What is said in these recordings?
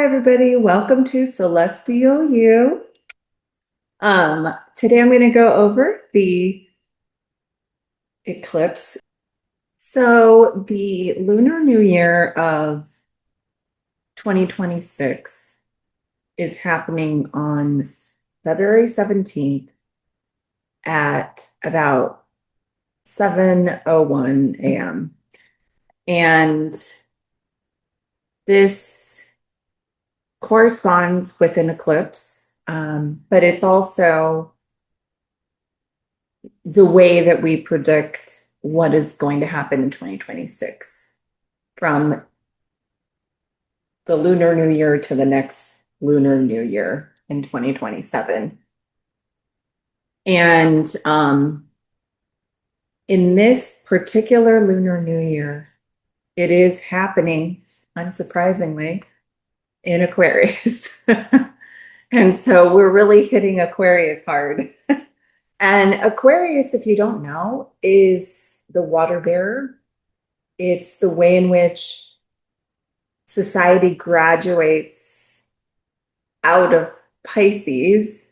everybody. Welcome to Celestial You. Today I'm going to go over the eclipse. So the lunar new year of 2026 is happening on February 17th at about 7:01 a.m. And this corresponds with an eclipse, but it's also the way that we predict what is going to happen in 2026 from the lunar new year to the next lunar new year in 2027. And in this particular lunar new year, it is happening, unsurprisingly, in Aquarius. And so we're really hitting Aquarius hard. And Aquarius, if you don't know, is the water bearer. It's the way in which society graduates out of Pisces,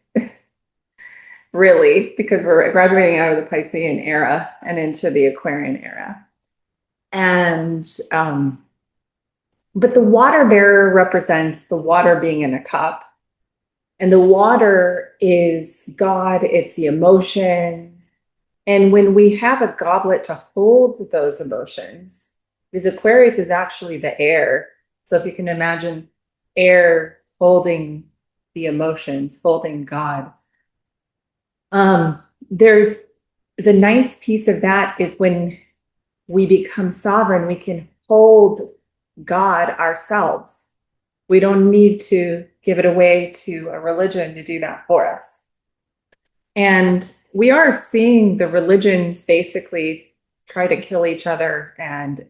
really, because we're graduating out of the Piscean era and into the Aquarian era. And but the water bearer represents the water being in a cup. And the water is God, it's the emotion. And when we have a goblet to hold those emotions, because Aquarius is actually the air. So if you can imagine air holding the emotions, holding God. There's the nice piece of that is when we become sovereign, we can hold God ourselves. We don't need to give it away to a religion to do that for us. And we are seeing the religions basically try to kill each other and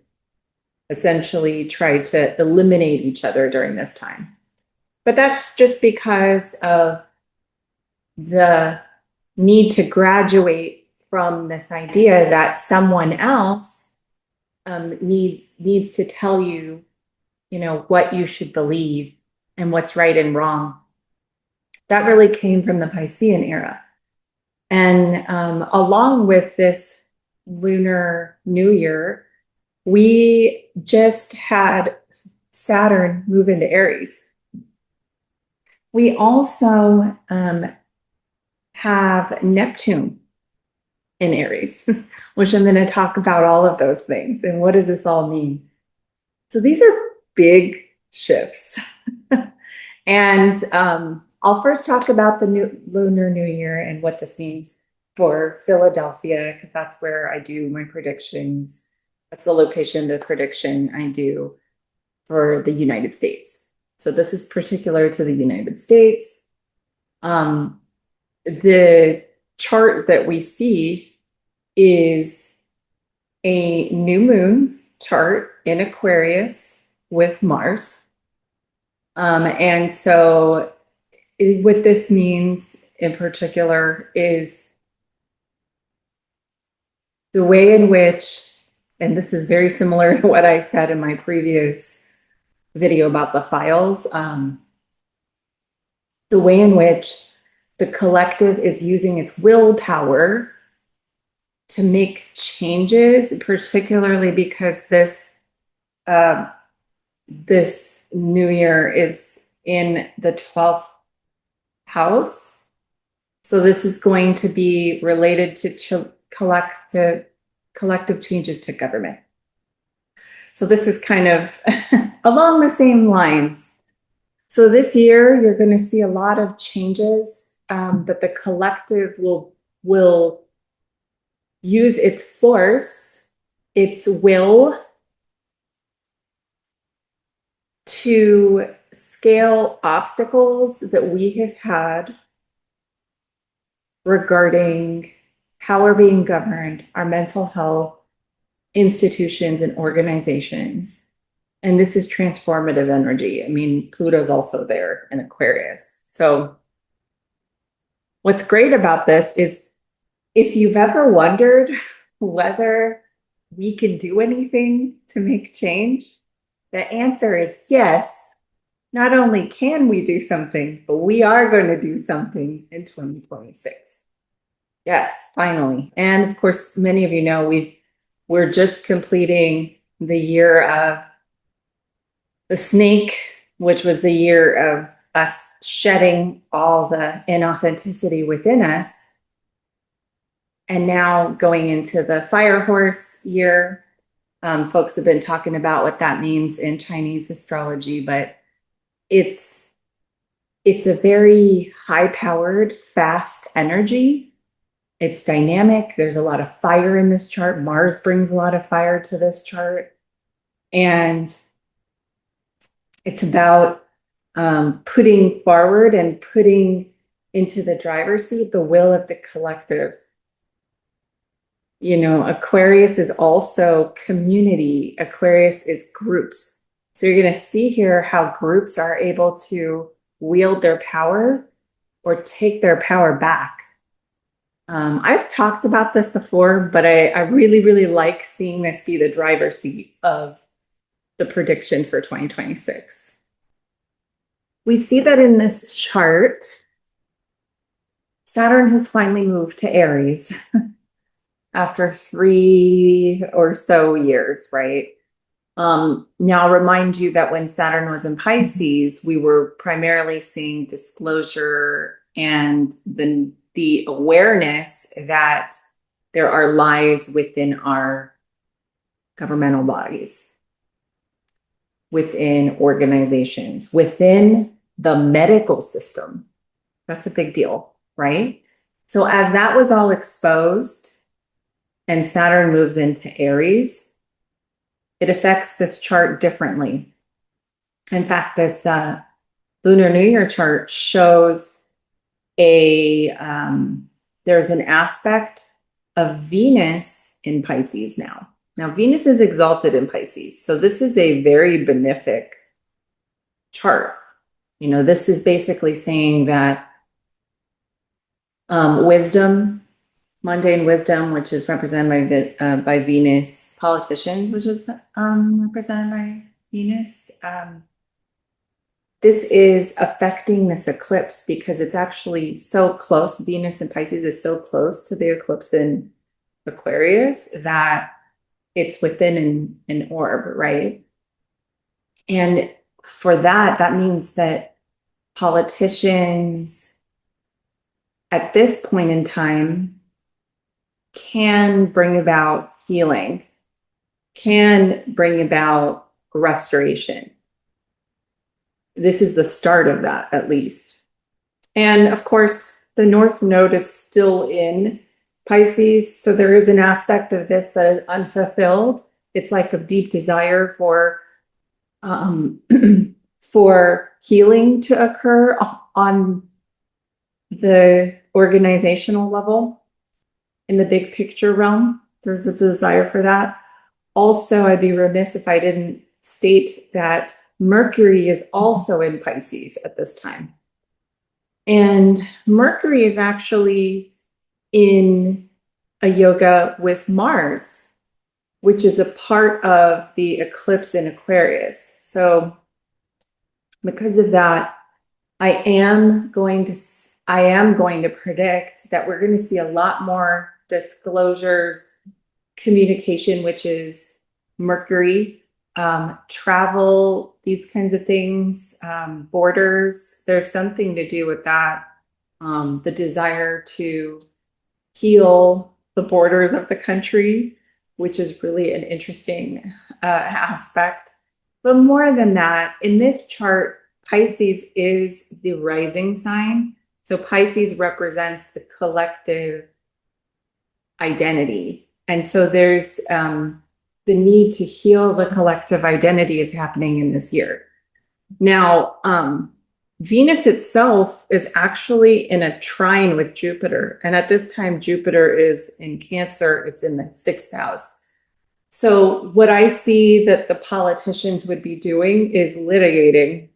essentially try to eliminate each other during this time. But that's just because of the need to graduate from this idea that someone else needs to tell you, what you should believe and what's right and wrong. That really came from the Piscean era. And along with this lunar new year, we just had Saturn move into Aries. We also have Neptune in Aries, which I'm going to talk about all of those things. And what does this all mean? So these are big shifts. And I'll first talk about the lunar new year and what this means for Philadelphia, because that's where I do my predictions. That's the location, the prediction I do for the United States. So this is particular to the United States. The chart that we see is a new moon chart in Aquarius with Mars. And so what this means in particular is the way in which, and this is very similar to what I said in my previous video about the files, the way in which the collective is using its willpower to make changes, particularly because this new year is in the 12th house. So this is going to be related to collective changes to government. So this is kind of along the same lines. So this year, you're going to see a lot of changes that the collective will use its force, its will, to scale obstacles that we have had regarding how we're being governed, our mental health, institutions, and organizations. And this is transformative energy. I mean, Pluto's also there in Aquarius. So what's great about this is if you've ever wondered whether we can do anything to make change, the answer is yes, not only can we do something, but we are going to do something in 2026. Yes, finally. And of course, many of you know we're just completing the year of the snake, which was the year of us shedding all the inauthenticity within us. And now going into the fire horse year. Folks have been talking about what that means in Chinese astrology, but it's a very high-powered, fast energy. It's dynamic. There's a lot of fire in this chart. Mars brings a lot of fire to this chart. And it's about putting forward and putting into the driver's seat the will of the collective. You know, Aquarius is also community. Aquarius is groups. So you're going to see here how groups are able to wield their power or take their power back. I've talked about this before, but I really, really like seeing this be the driver's seat of the prediction for 2026. We see that in this chart, Saturn has finally moved to Aries after 3 or so years, right? Now I'll remind you that when Saturn was in Pisces, we were primarily seeing disclosure and the awareness that there are lies within our governmental bodies, within organizations, within the medical system. That's a big deal, right? So as that was all exposed and Saturn moves into Aries, it affects this chart differently. In fact, this lunar New Year chart shows there's an aspect of Venus in Pisces now. Now, Venus is exalted in Pisces, so this is a very benefic chart. You know, this is basically saying that wisdom, mundane wisdom, which is represented by Venus, politicians, which is represented by Venus. This is affecting this eclipse because it's actually so close. Venus in Pisces is so close to the eclipse in Aquarius that it's within an orb, right? And for that means that politicians at this point in time can bring about healing, can bring about restoration. This is the start of that, at least. And of course, the North Node is still in Pisces, so there is an aspect of this that is unfulfilled. It's like a deep desire for for healing to occur on the organizational level. In the big picture realm, there's a desire for that. Also, I'd be remiss if I didn't state that Mercury is also in Pisces at this time. And Mercury is actually in a yoga with Mars, which is a part of the eclipse in Aquarius. So because of that, I am going to predict that we're going to see a lot more disclosures, communication, which is Mercury, travel, these kinds of things, borders. There's something to do with that. The desire to heal the borders of the country, which is really an interesting aspect. But more than that, in this chart, Pisces is the rising sign. So Pisces represents the collective identity. And so there's the need to heal the collective identity is happening in this year. Now, Venus itself is actually in a trine with Jupiter. And at this time, Jupiter is in Cancer. It's in the 6th house. So what I see that the politicians would be doing is litigating.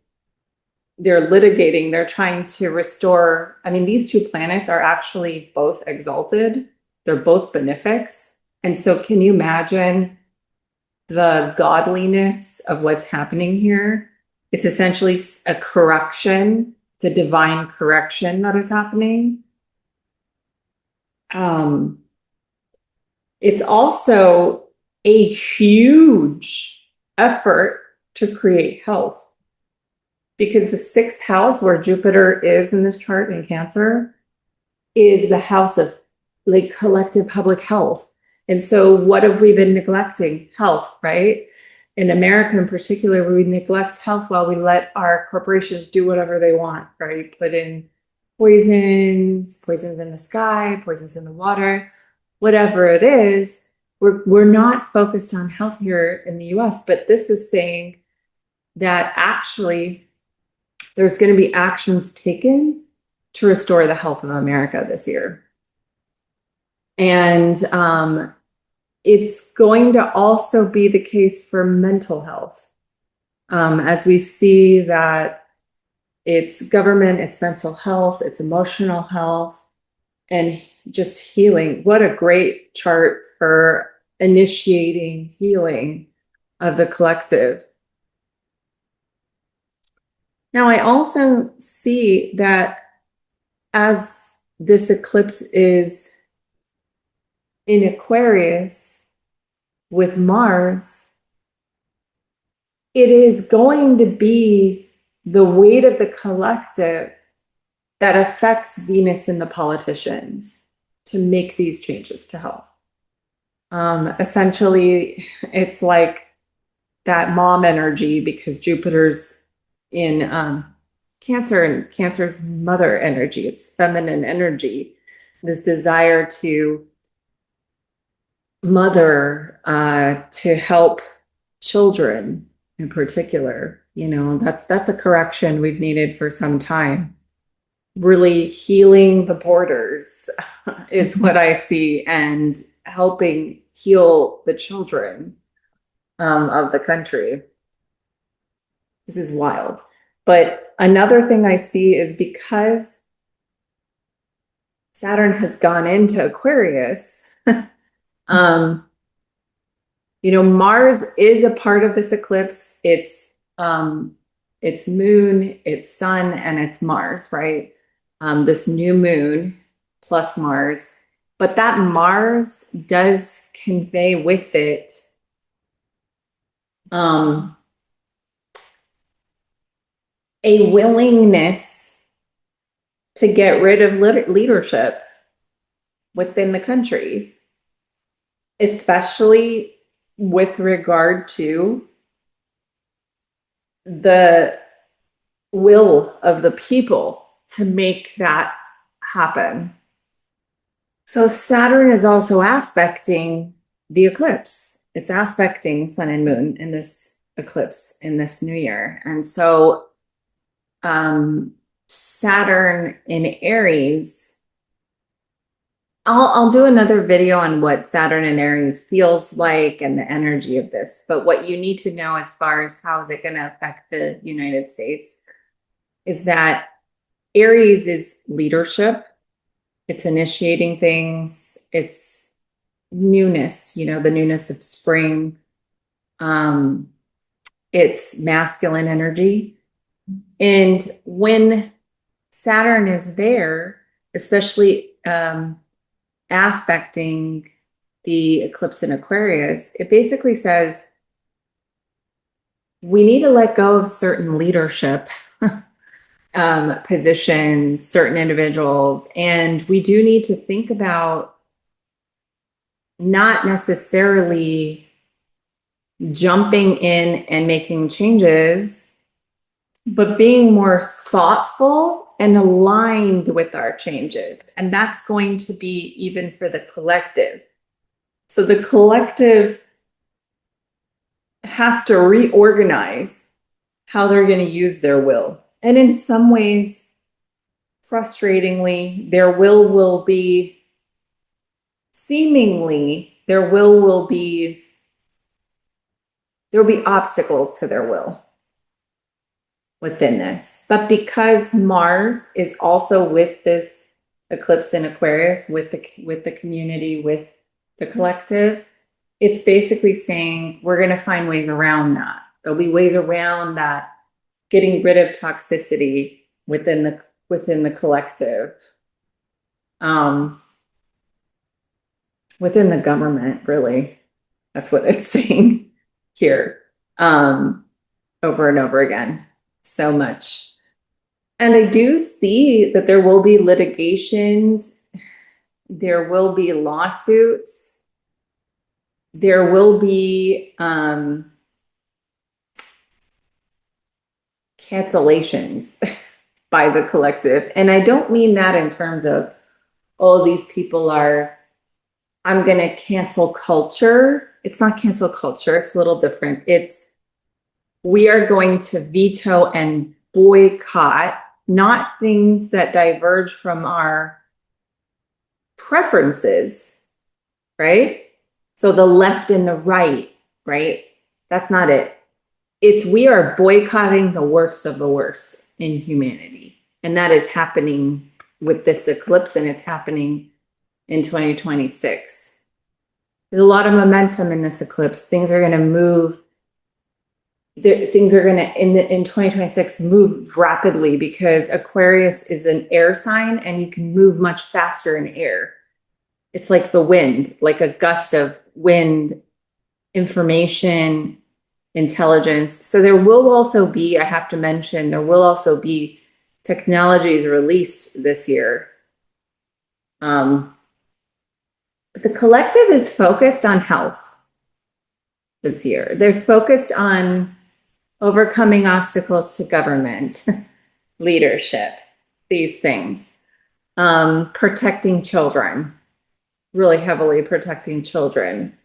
They're trying to restore. I mean, these two planets are actually both exalted. They're both benefics. And so can you imagine the godliness of what's happening here? It's essentially a correction. It's a divine correction that is happening. It's also a huge effort to create health, because the sixth house, where Jupiter is in this chart in Cancer, is the house of like collective public health. And so what have we been neglecting? Health, right? In America in particular, we neglect health while we let our corporations do whatever they want, right? Put in poisons in the sky, poisons in the water, whatever it is. We're not focused on health here in the US, but this is saying that actually there's going to be actions taken to restore the health of America this year. And it's going to also be the case for mental health. As we see that it's government, it's mental health, it's emotional health, and just healing. What a great chart for initiating healing of the collective. Now, I also see that as this eclipse is in Aquarius with Mars, it is going to be the weight of the collective that affects Venus and the politicians to make these changes to health. Essentially, it's like that mom energy, because Jupiter's in Cancer, and Cancer's mother energy. It's feminine energy, this desire to mother, to help children in particular. You know, that's a correction we've needed for some time. Really healing the borders is what I see, and helping heal the children of the country. This is wild. But another thing I see is because Saturn has gone into Aquarius, you know, Mars is a part of this eclipse. It's moon, it's sun, and it's Mars, right? This new moon plus Mars. But that Mars does convey with it a willingness to get rid of leadership within the country, especially with regard to the will of the people to make that happen. So Saturn is also aspecting the eclipse. It's aspecting Sun and Moon in this eclipse in this new year. And so Saturn in Aries, I'll do another video on what Saturn in Aries feels like and the energy of this. But what you need to know as far as how is it going to affect the United States is that Aries is leadership. It's initiating things. It's newness, you know, the newness of spring. It's masculine energy. And when Saturn is there, especially aspecting the eclipse in Aquarius, it basically says we need to let go of certain leadership positions, certain individuals, and we do need to think about not necessarily jumping in and making changes, but being more thoughtful and aligned with our changes. And that's going to be even for the collective. So the collective has to reorganize how they're going to use their will. And in some ways, frustratingly, their will be seemingly, there'll be obstacles to their will within this. But because Mars is also with this eclipse in Aquarius, with the community, with the collective, it's basically saying we're going to find ways around that. There'll be ways around that getting rid of toxicity within the collective, within the government, really. That's what it's saying here, over and over again. So much. And I do see that there will be litigations, there will be lawsuits, there will be cancellations by the collective. And I don't mean that in terms of, oh, these people are, I'm going to cancel culture. It's not cancel culture. It's a little different. It's, we are going to veto and boycott, not things that diverge from our preferences, right? So the left and the right, right? That's not it. It's, we are boycotting the worst of the worst in humanity. And that is happening with this eclipse, and it's happening in 2026. There's a lot of momentum in this eclipse. Things are going to move. Things are going to, in 2026, move rapidly because Aquarius is an air sign and you can move much faster in air. It's like the wind, like a gust of wind, information, intelligence. So there will also be, I have to mention, there will also be technologies released this year. But the collective is focused on health this year. They're focused on overcoming obstacles to government, leadership, these things. Protecting children, really heavily protecting children.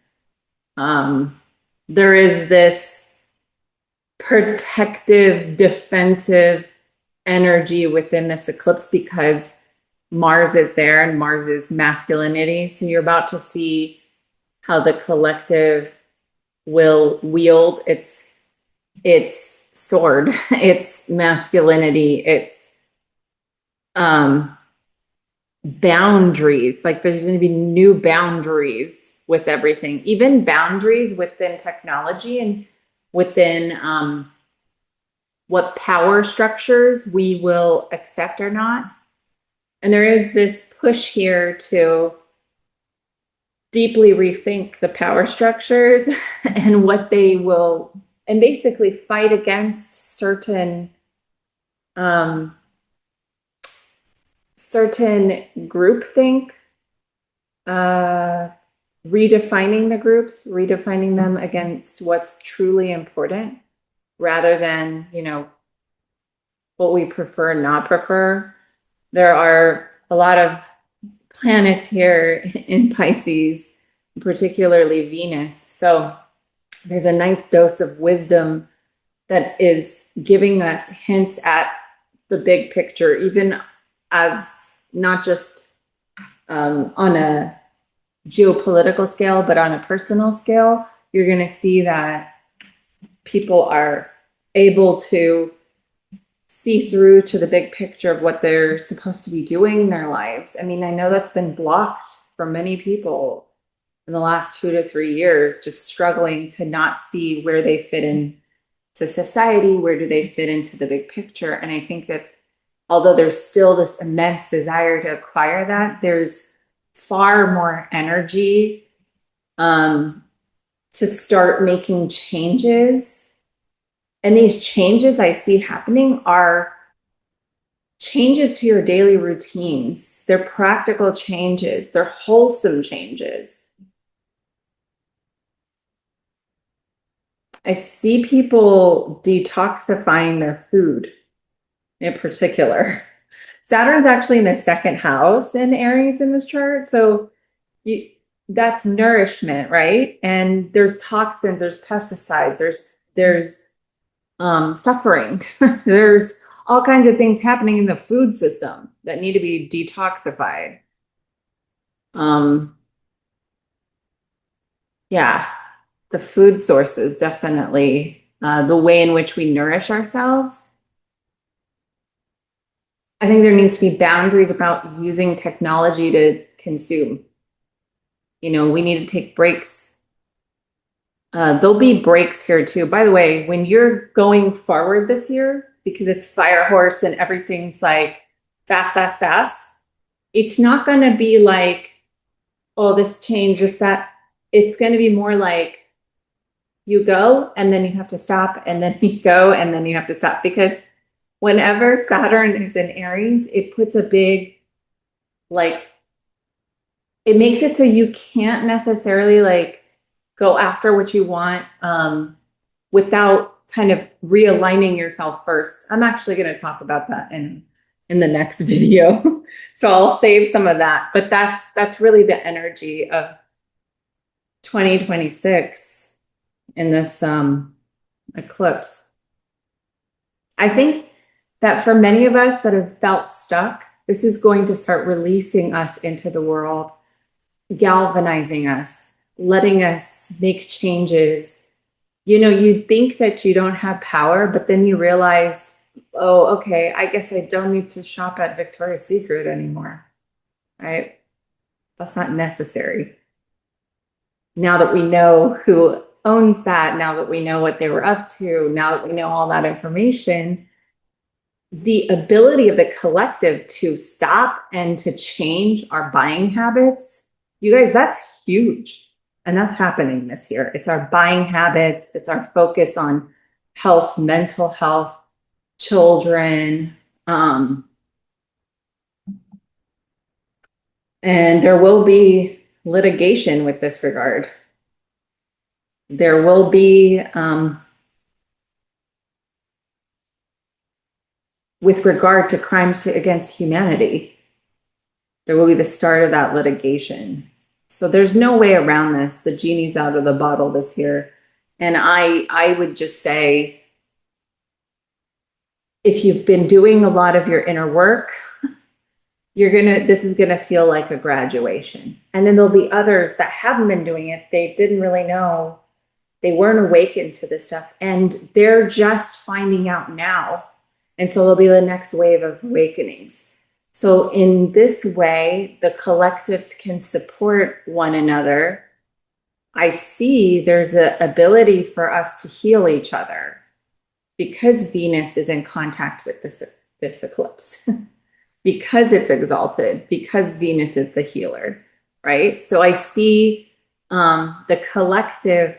There is this protective, defensive energy within this eclipse because Mars is there and Mars is masculinity. So you're about to see how the collective will wield its sword, its masculinity, its boundaries. Like there's going to be new boundaries with everything, even boundaries within technology and within what power structures we will accept or not. And there is this push here to deeply rethink the power structures and what they will, and basically fight against certain groupthink, redefining the groups, redefining them against what's truly important rather than, you know, what we prefer, not prefer. There are a lot of planets here in Pisces, particularly Venus. So there's a nice dose of wisdom that is giving us hints at the big picture, even as not just on a geopolitical scale, but on a personal scale. You're going to see that people are able to see through to the big picture of what they're supposed to be doing in their lives. I mean, I know that's been blocked for many people in the last 2 to 3 years, just struggling to not see where they fit in to society, where do they fit into the big picture. And I think that although there's still this immense desire to acquire that, there's far more energy to start making changes. And these changes I see happening are changes to your daily routines. They're practical changes. They're wholesome changes. I see people detoxifying their food in particular. Saturn's actually in the second house in Aries in this chart. So that's nourishment, right? And there's toxins, there's pesticides, there's suffering. There's all kinds of things happening in the food system that need to be detoxified. Yeah, the food sources, definitely. The way in which we nourish ourselves. I think there needs to be boundaries about using technology to consume. You know, we need to take breaks. There'll be breaks here too. By the way, when you're going forward this year, because it's fire horse and everything's like fast, fast, fast. It's not going to be like, oh, this change, this, that. It's going to be more like you go and then you have to stop and then you go and then you have to stop, because whenever Saturn is in Aries, it puts a big, like, it makes it so you can't necessarily like go after what you want without kind of realigning yourself first. I'm actually going to talk about that in the next video. So I'll save some of that, but that's really the energy of 2026 in this eclipse. I think that for many of us that have felt stuck, this is going to start releasing us into the world, galvanizing us, letting us make changes. You know, you think that you don't have power, but then you realize, oh, okay, I guess I don't need to shop at Victoria's Secret anymore, right? That's not necessary. Now that we know who owns that, now that we know what they were up to, now that we know all that information, the ability of the collective to stop and to change our buying habits, you guys, that's huge. And that's happening this year. It's our buying habits. It's our focus on health, mental health, children. And there will be litigation with this regard. There will be, with regard to crimes against humanity, there will be the start of that litigation. So there's no way around this. The genie's out of the bottle this year. And I would just say, if you've been doing a lot of your inner work, this is gonna feel like a graduation. And then there'll be others that haven't been doing it. They didn't really know. They weren't awakened to this stuff, and they're just finding out now. And so there'll be the next wave of awakenings. So in this way, the collective can support one another. I see there's an ability for us to heal each other because Venus is in contact with this eclipse, because it's exalted, because Venus is the healer, right? So I see the collective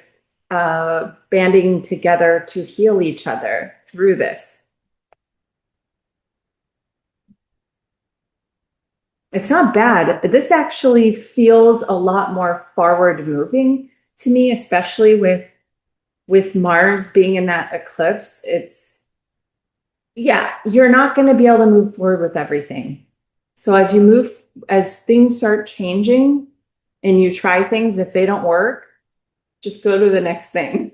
banding together to heal each other through this. It's not bad. This actually feels a lot more forward moving to me, especially with Mars being in that eclipse. It's, yeah, you're not going to be able to move forward with everything. So as things start changing and you try things, if they don't work, just go to the next thing.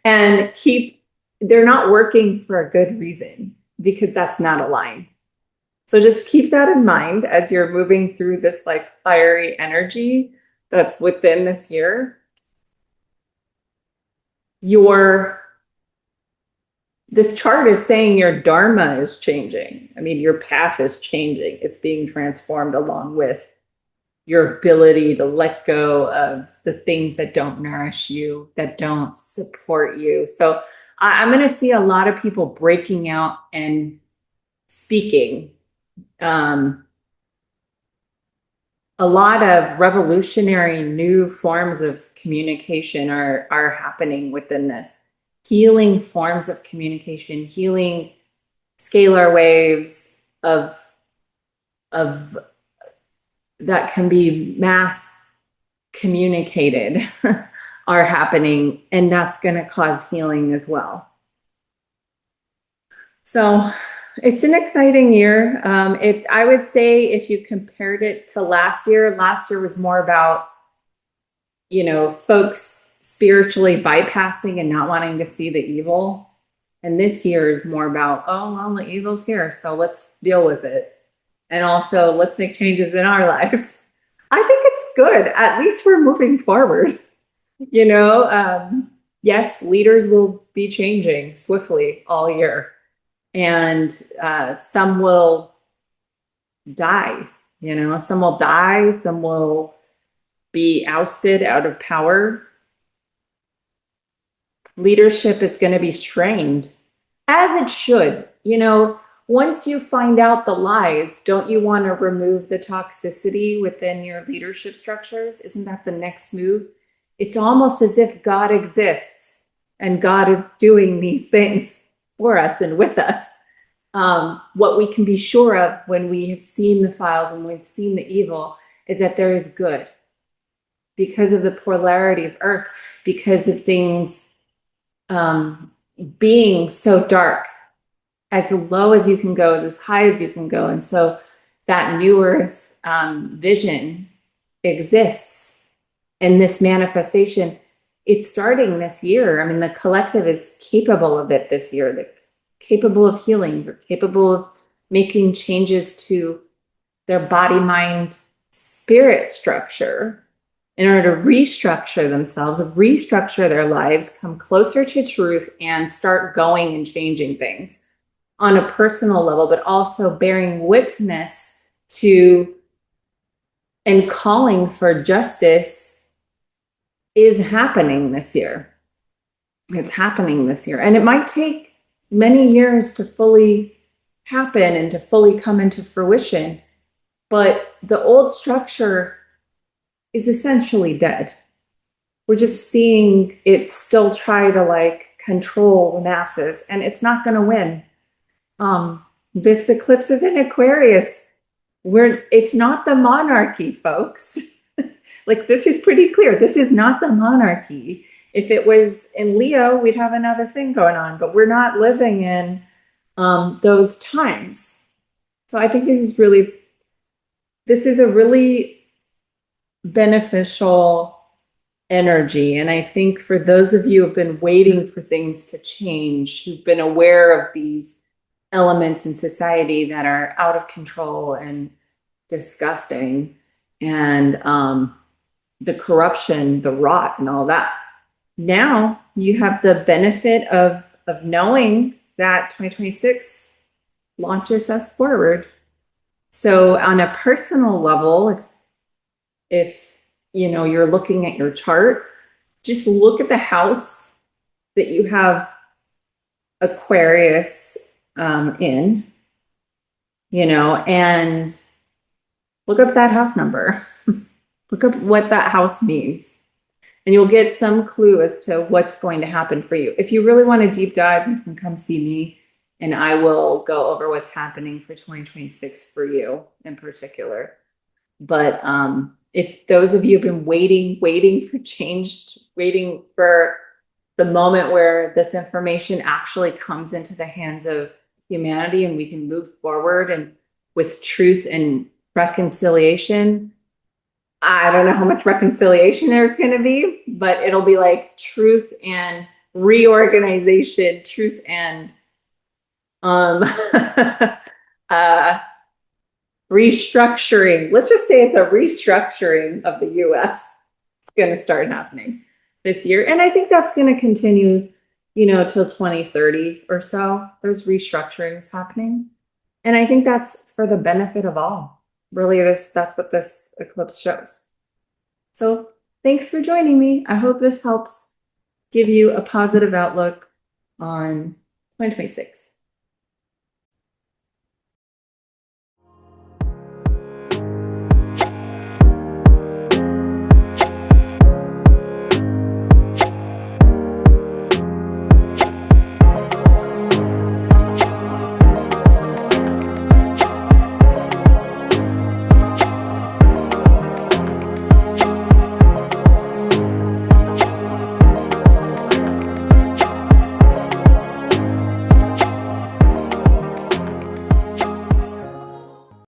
And they're not working for a good reason, because that's not aligned. So just keep that in mind as you're moving through this like fiery energy that's within this year. This chart is saying your dharma is changing. I mean, your path is changing. It's being transformed along with your ability to let go of the things that don't nourish you, that don't support you. So I'm going to see a lot of people breaking out and speaking. A lot of revolutionary new forms of communication are happening within this. Healing forms of communication, healing scalar waves of that can be mass communicated are happening, and that's going to cause healing as well. So it's an exciting year. I would say if you compared it to last year was more about, folks spiritually bypassing and not wanting to see the evil. And this year is more about, oh, well, the evil's here, so let's deal with it. And also, let's make changes in our lives. I think it's good. At least we're moving forward. Yes, leaders will be changing swiftly all year. And some will die, some will die, some will be ousted out of power. Leadership is going to be strained. As it should. You know, once you find out the lies, don't you want to remove the toxicity within your leadership structures? Isn't that the next move? It's almost as if God exists and God is doing these things for us and with us. What we can be sure of when we have seen the files and we've seen the evil is that there is good because of the polarity of Earth, because of things being so dark. As low as you can go is as high as you can go. And so that new earth vision exists in this manifestation. It's starting this year. I mean, the collective is capable of it this year. They're capable of healing. They're capable of making changes to their body, mind, spirit structure in order to restructure themselves, restructure their lives, come closer to truth, and start going and changing things on a personal level, but also bearing witness to and calling for justice is happening this year. It's happening this year. And it might take many years to fully happen and to fully come into fruition. But the old structure is essentially dead. We're just seeing it still try to like control the masses, and it's not going to win. This eclipse is in Aquarius. It's not the monarchy, folks. Like, this is pretty clear. This is not the monarchy. If it was in Leo, we'd have another thing going on, but we're not living in those times. So I think this is a really beneficial energy. And I think for those of you who have been waiting for things to change, who've been aware of these elements in society that are out of control and disgusting, and the corruption, the rot, and all that. Now you have the benefit of knowing that 2026 launches us forward. So on a personal level, if you know you're looking at your chart, just look at the house that you have Aquarius in, you know, and look up that house number. Look up what that house means, and you'll get some clue as to what's going to happen for you. If you really want to deep dive, you can come see me, and I will go over what's happening for 2026 for you in particular. But if those of you have been waiting for change, waiting for the moment where this information actually comes into the hands of humanity and we can move forward and with truth and reconciliation, I don't know how much reconciliation there's going to be, but it'll be like truth and reorganization, truth and restructuring. Let's just say it's a restructuring of the US. It's going to start happening this year. And I think that's going to continue, you know, till 2030 or so. There's restructurings happening. And I think that's for the benefit of all. Really, that's what this eclipse shows. So thanks for joining me. I hope this helps give you a positive outlook on 2026.